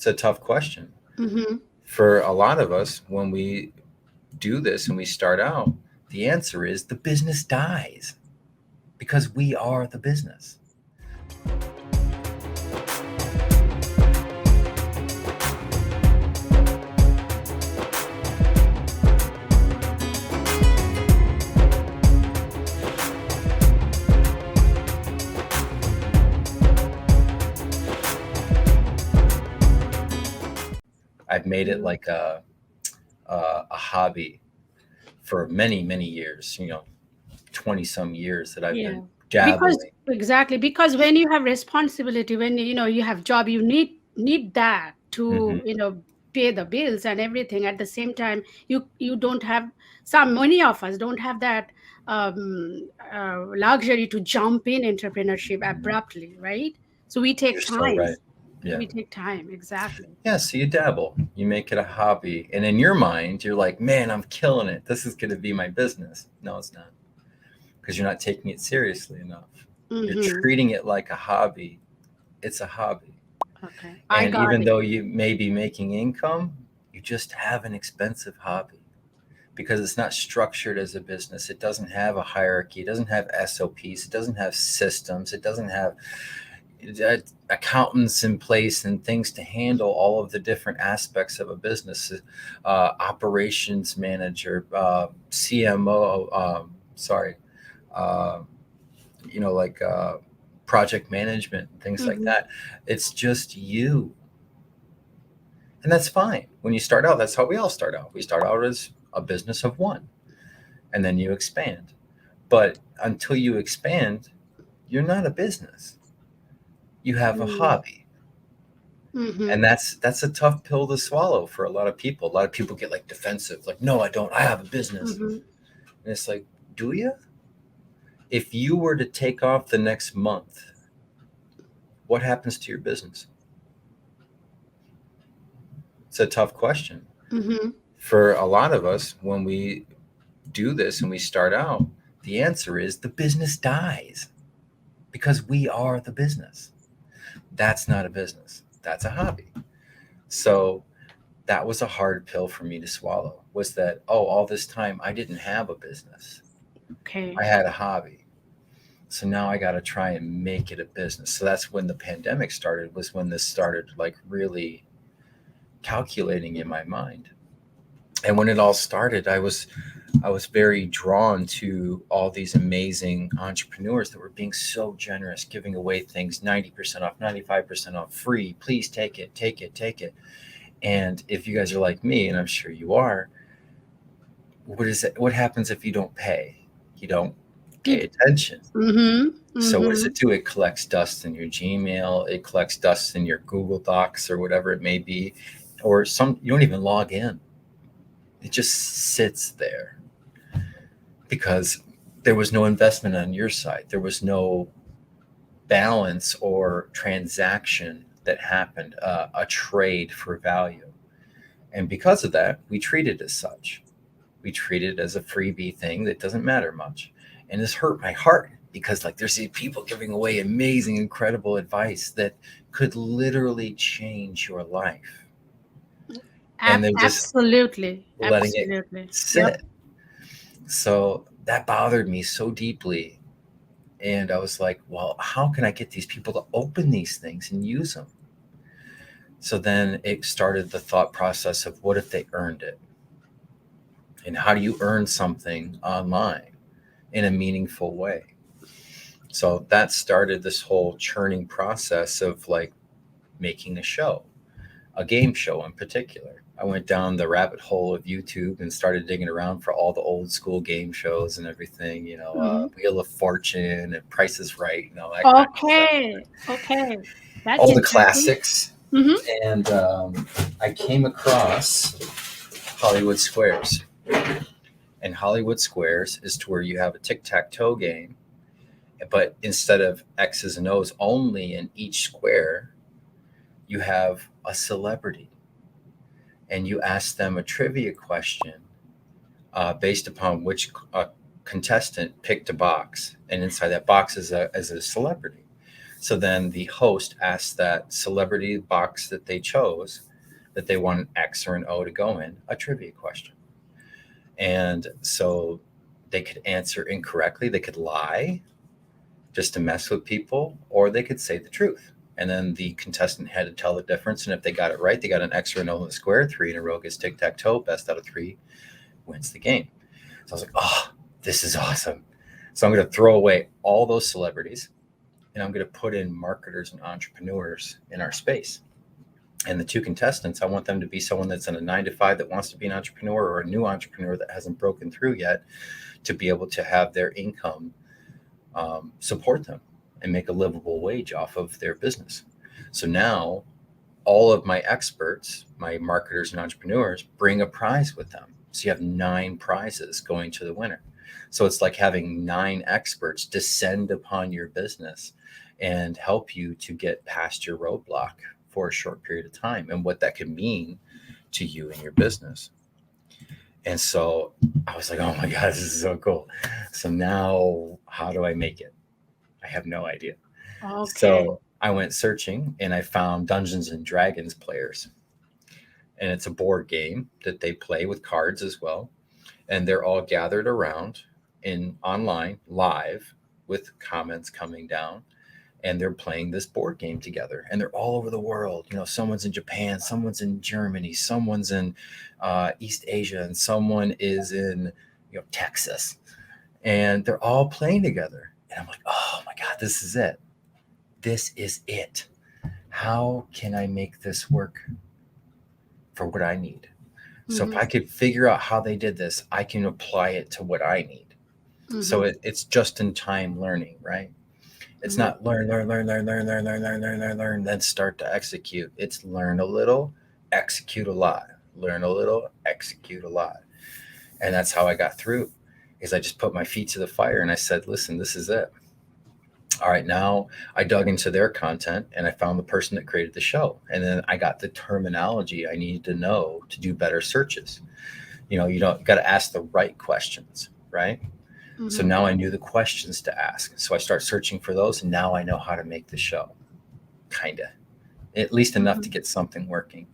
It's a tough question. Mm-hmm. For a lot of us, when we do this and we start out, the answer is the business dies because we are the business. I've made it like a hobby for many, many years, 20 some years that I've been Yeah, because dabbling. exactly, because when you have responsibility, when you have job, you need that Hmm. to pay the bills and everything. At the same time, you don't have, some many of us don't have that luxury to jump in entrepreneurship abruptly, right? So we You're take so time. right. Yeah. We take time, exactly. Yeah. So you dabble, you make it a hobby. And in your mind, you're like, man, I'm killing it. This is going to be my business. No, it's not, because you're not taking it seriously enough. You're Mm-hmm. treating it like a hobby. It's a hobby. Okay, I And got even it. though you may be making income, you just have an expensive hobby because it's not structured as a business. It doesn't have a hierarchy. It doesn't have SOPs. It doesn't have systems. It doesn't have uh, accountants in place and things to handle all of the different aspects of a business. Operations manager, CMO, sorry, uh, like project management, things like Mm-hmm. that. It's just you. And that's fine. When you start out, that's how we all start out. We start out as a business of one, and then you expand. But until you expand, you're not a business. You have a hobby. Mm-hmm. And that's a tough pill to swallow for a lot of people. A lot of people get like defensive, like, no, I don't. I have a business. Mm-hmm. And it's like, do you? If you were to take off the next month, what happens to your business? It's a tough question. Mm-hmm. For a lot of us, when we do this and we start out, the answer is the business dies because we are the business. That's not a business. That's a hobby. So that was a hard pill for me to swallow, was that, oh, all this time I didn't have a business. Okay. I had a hobby. So now I got to try and make it a business. So that's when the pandemic started, was when this started like really calculating in my mind. And when it all started, I was very drawn to all these amazing entrepreneurs that were being so generous, giving away things 90% off, 95% off, free. Please take it, take it, take it. And if you guys are like me, and I'm sure you are, what is it? What happens if you don't pay? You don't pay People. attention. Mm-hmm. So what does Mm-hmm. it do? It collects dust in your Gmail. It collects dust in your Google Docs or whatever it may be, or some you don't even log in. It just sits there because there was no investment on your side. There was no balance or transaction that happened, a trade for value. And because of that, we treat it as such. We treat it as a freebie thing that doesn't matter much. And this hurt my heart because, like, there's these people giving away amazing, incredible advice that could literally change your life. And they're just Absolutely. letting it Absolutely. Yep. sit. So that bothered me so deeply. And I was like, well, how can I get these people to open these things and use them? So then it started the thought process of, what if they earned it? And how do you earn something online in a meaningful way? So that started this whole churning process of like making a show, a game show in particular. I went down the rabbit hole of YouTube and started digging around for all the old school game shows and everything, Hmm. Wheel of Fortune and Price is Right, that kind of stuff. Okay. Okay. That's All the interesting. classics. Mm-hmm. And I came across Hollywood Squares. And Hollywood Squares is to where you have a tic tac toe game, but instead of X's and O's only in each square, you have a celebrity and you ask them a trivia question based upon which contestant picked a box, and inside that box is a celebrity. So then the host asks that celebrity box that they chose, that they want an X or an O to go in, a trivia question. And so they could answer incorrectly, they could lie just to mess with people, or they could say the truth. And then the contestant had to tell the difference. And if they got it right, they got an X or an O in the square. 3 in a row gets tic tac toe. Best out of 3 wins the game. So I was like, oh, this is awesome. So I'm going to throw away all those celebrities and I'm going to put in marketers and entrepreneurs in our space. And the 2 contestants, I want them to be someone that's in a 9 to 5 that wants to be an entrepreneur, or a new entrepreneur that hasn't broken through yet, to be able to have their income support them and make a livable wage off of their business. So now all of my experts, my marketers and entrepreneurs, bring a prize with them. So you have 9 prizes going to the winner. So it's like having 9 experts descend upon your business and help you to get past your roadblock for a short period of time, and what that can mean to you and your business. And so I was like, oh my God, this is so cool. So now how do I make it? I have no idea. Okay. So I went searching and I found Dungeons and Dragons players. And it's a board game that they play with cards as well. And they're all gathered around in online live with comments coming down. And they're playing this board game together, and they're all over the world. You know, someone's in Japan, someone's in Germany, someone's in East Asia, and someone is in, Texas, and they're all playing together. And I'm like, oh my God, this is it. This is it. How can I make this work for what I need? So if I could figure out how they did this, I can apply it to what I need. So it's just in time learning, right? It's not learn, then start to execute. It's learn a little, execute a lot, learn a little, execute a lot. And that's how I got through, is I just put my feet to the fire and I said, listen, this is it. All right, now I dug into their content and I found the person that created the show. And then I got the terminology I needed to know to do better searches. You got to ask the right questions, right? So now I knew the questions to ask. So I start searching for those, and now I know how to make the show, kind of, at least enough to get something working.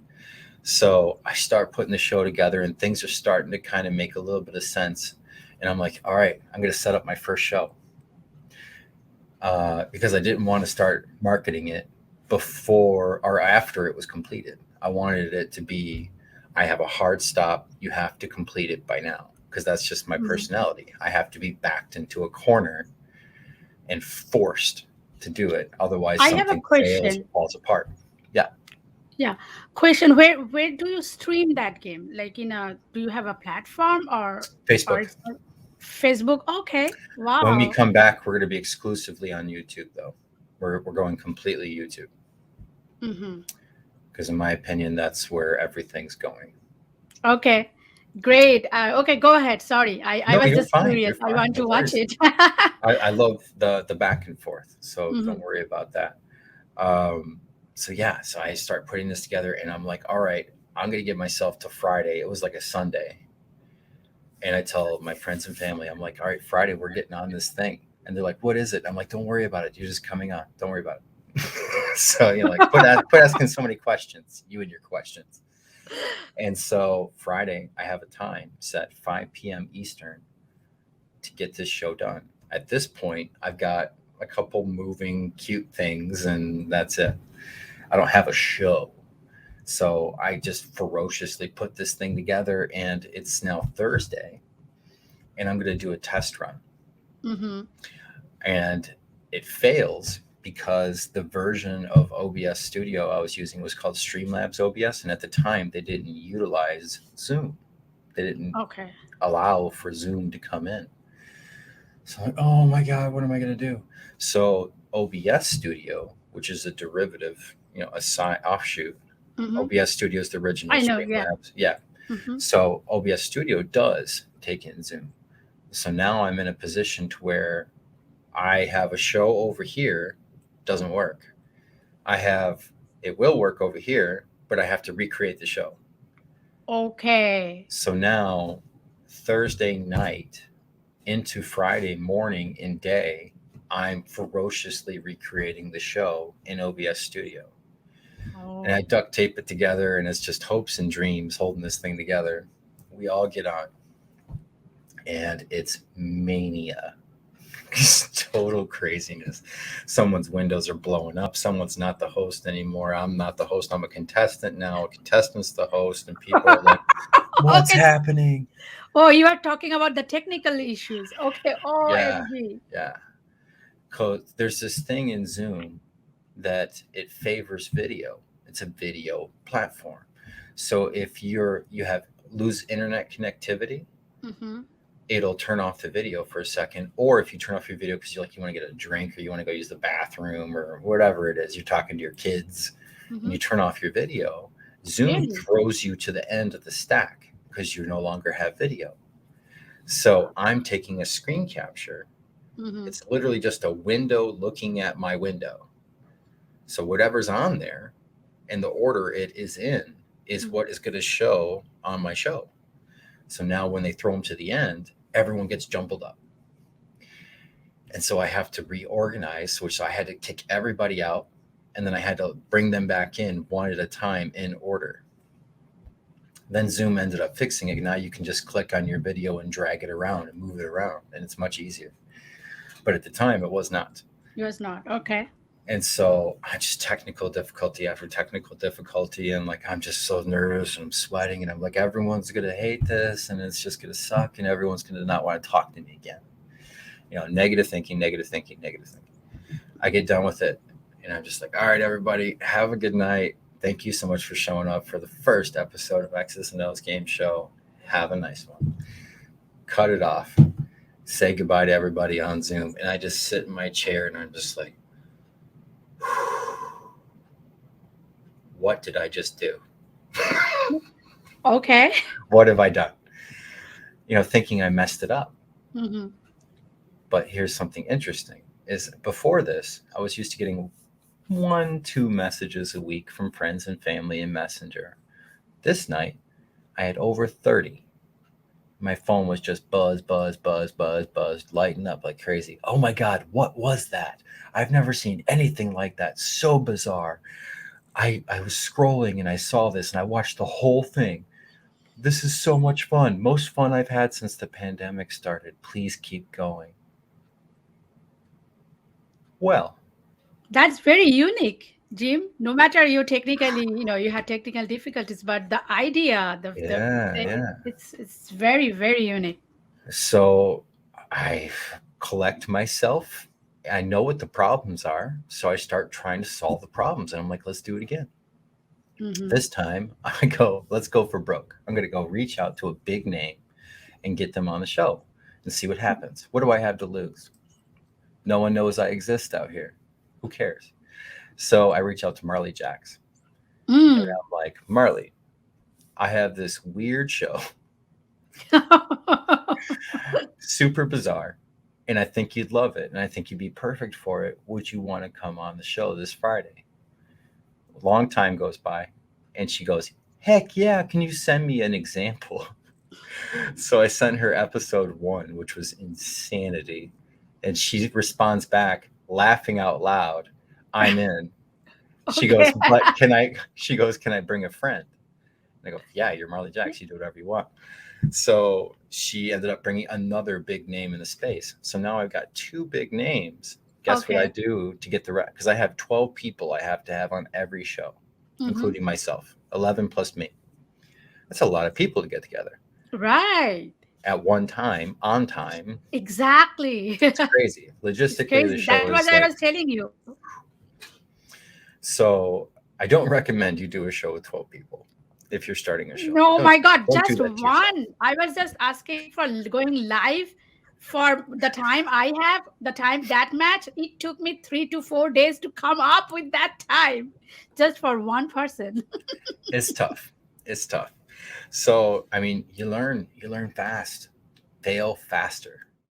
So I start putting the show together, and things are starting to kind of make a little bit of sense. And I'm like, all right, I'm going to set up my first show, because I didn't want to start marketing it before or after it was completed. I wanted it to be, I have a hard stop. You have to complete it by now. Because that's just my personality. I have to be backed into a corner and forced to do it. Otherwise, I have a something fails, question. falls apart. Yeah. Yeah. Question: Where do you stream that game? Like, do you have a platform or Facebook. it's Facebook? Okay. Wow. When we come back, we're going to be exclusively on YouTube, though. We're going completely YouTube. Because in my opinion, that's where everything's going. Okay. Great. Okay, go ahead. Sorry, I was just fine. curious. I want to watch it. I love the back and forth, so don't worry about that. So I start putting this together, and I'm like, all right, I'm gonna give myself to Friday. It was like a Sunday, and I tell my friends and family, I'm like, all right, Friday we're getting on this thing, and they're like, what is it? I'm like, don't worry about it. You're just coming on. Don't worry about it. So quit asking so many questions. You and your questions. And so Friday, I have a time set, 5 p.m. Eastern, to get this show done. At this point, I've got a couple moving cute things, and that's it. I don't have a show. So I just ferociously put this thing together, and it's now Thursday, and I'm going to do a test run. And it fails because the version of OBS Studio I was using was called Streamlabs OBS. And at the time, they didn't utilize Zoom. They didn't allow for Zoom to come in. So I'm like, oh my God, what am I going to do? So OBS Studio, which is a derivative, a side offshoot. OBS Studio is the original Streamlabs. Yeah. So OBS Studio does take in Zoom. So now I'm in a position to where I have a show over here, doesn't work. It will work over here, but I have to recreate the show. Okay. So now Thursday night into Friday morning and day, I'm ferociously recreating the show in OBS Studio. And I Oh, duct tape it together, and it's just hopes and dreams holding this thing together. We all get on, and it's mania. It's total craziness. Someone's windows are blowing up. Someone's not the host anymore. I'm not the host. I'm a contestant now. A contestant's the host, and people are like, "What's okay. happening?" Oh, you are talking about the technical issues. Okay. Yeah, OMG. yeah. Cause there's this thing in Zoom that it favors video. It's a video platform. So if you have lose internet connectivity, Mm-hmm. it'll turn off the video for a second. Or if you turn off your video because you want to get a drink or you want to go use the bathroom or whatever it is, you're talking to your kids and Mm-hmm. you turn off your video, Zoom Really? throws you to the end of the stack because you no longer have video. So I'm taking a screen capture. Mm-hmm. It's literally just a window looking at my window. So whatever's on there and the order it is in is what is going to show on my show. So now when they throw them to the end, everyone gets jumbled up. And so I have to reorganize, which I had to kick everybody out. And then I had to bring them back in one at a time in order. Then Zoom ended up fixing it. Now you can just click on your video and drag it around and move it around, and it's much easier. But at the time, it was not. It was not. Okay. And so I just technical difficulty after technical difficulty. And like, I'm just so nervous and I'm sweating. And I'm like, everyone's going to hate this and it's just going to suck. And everyone's going to not want to talk to me again. Negative thinking, negative thinking, negative thinking. I get done with it. And I'm just like, all right, everybody, have a good night. Thank you so much for showing up for the first episode of X's and O's Game Show. Have a nice one. Cut it off. Say goodbye to everybody on Zoom. And I just sit in my chair and I'm just like, what did I just do? Okay. What have I done? Thinking I messed it up. Mm-hmm. But here's something interesting is before this, I was used to getting 1-2 messages a week from friends and family in Messenger. This night, I had over 30. My phone was just buzz, buzz, buzz, buzz, buzz, lighting up like crazy. Oh my God, what was that? I've never seen anything like that. So bizarre. I was scrolling and I saw this and I watched the whole thing. This is so much fun. Most fun I've had since the pandemic started. Please keep going. Well, That's very unique, Jim. No matter you technically, you had technical difficulties, but the idea, yeah. it's very, very unique. So I collect myself. I know what the problems are. So I start trying to solve the problems. And I'm like, let's do it again. Mm-hmm. This time let's go for broke. I'm going to go reach out to a big name and get them on the show and see what happens. What do I have to lose? No one knows I exist out here. Who cares? So I reach out to Marley Jacks. And I'm like, Marley, I have this weird show, super bizarre, and I think you'd love it. And I think you'd be perfect for it. Would you want to come on the show this Friday? A long time goes by, and she goes, heck yeah, can you send me an example? So I sent her episode 1, which was insanity. And she responds back, laughing out loud, I'm in. She goes, but can I bring a friend? And I go, yeah, you're Marley Jacks. You do whatever you want. So she ended up bringing another big name in the space. So now I've got 2 big names. Guess what I do to get the rest? Because I have 12 people I have to have on every show, including myself, 11 plus me. That's a lot of people to get together. Right. At one time, on time. Exactly. It's crazy. Logistically, the show That's what I was telling you. So I don't recommend you do a show with 12 people if you're starting a show. No, my God, don't just one. I was just asking for going live for the time I have, the time that match. It took me 3 to 4 days to come up with that time just for one person. It's tough. It's tough. So, I mean, you learn fast, fail faster.